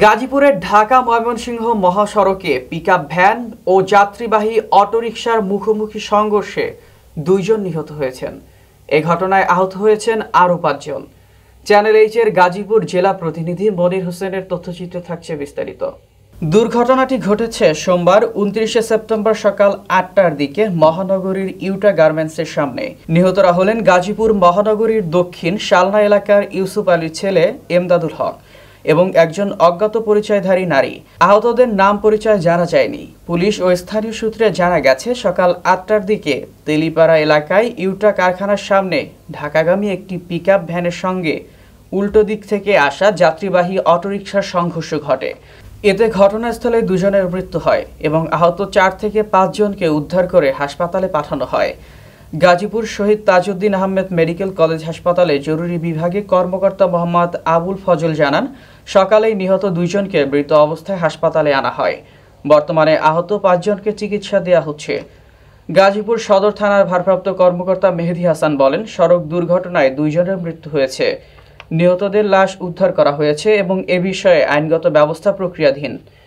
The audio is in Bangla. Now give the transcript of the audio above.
গাজীপুরের ঢাকা ময়মনসিংহ মহাসড়কে পিকআপ ভ্যান ও যাত্রীবাহী অটোরিকশার মুখোমুখি সংঘর্ষে 2 জন নিহত হয়েছেন। এ ঘটনায় আহত হয়েছেন আরও 5 জন। চ্যানেল এইচ-এর গাজীপুর জেলা প্রতিনিধি মনির হোসেনের তথ্যচিত্রে থাকছে বিস্তারিত। দুর্ঘটনাটি ঘটেছে সোমবার 29 সেপ্টেম্বর সকাল 8টার দিকে মহানগরীর ইউটা গার্মেন্টসের সামনে। নিহতরা হলেন গাজীপুর মহানগরীর দক্ষিণ শালনা এলাকার ইউসুফ আলীর ছেলে এমদাদুল হক এবং একজন অজ্ঞাত পরিচয়ধারী নারী। আহতদের নাম পরিচয় জানা যায়নি। পুলিশ ও স্থানীয় সূত্রে জানা গেছে, সকাল 8টার দিকে তেলিপাড়া এলাকায় ইউটা কারখানার সামনে ঢাকাগামী একটি পিকআপ ভ্যানের সঙ্গে উল্টো দিক থেকে আসা যাত্রীবাহী অটোরিকশার সংঘর্ষ ঘটে। এতে ঘটনাস্থলে 2 জনের মৃত্যু হয় এবং আহত 4 থেকে 5 জনকে উদ্ধার করে হাসপাতালে পাঠানো হয়। গাজীপুর শহীদ তাজউদ্দিন আহমেদ মেডিকেল কলেজ হাসপাতালে জরুরি বিভাগে কর্মকর্তা মোহাম্মদ আবুল ফজল জানান, সকালেই নিহত 2 জনকে মৃত অবস্থায় হাসপাতালে আনা হয়। বর্তমানে আহত 5 জনকে চিকিৎসা দেওয়া হচ্ছে। গাজীপুর সদর থানার ভারপ্রাপ্ত কর্মকর্তা মেহেদী হাসান বলেন, সড়ক দুর্ঘটনায় 2 জনের মৃত্যু হয়েছে। নিহতদের লাশ উদ্ধার করা হয়েছে এবং এ বিষয়ে আইনগত ব্যবস্থা প্রক্রিয়াধীন।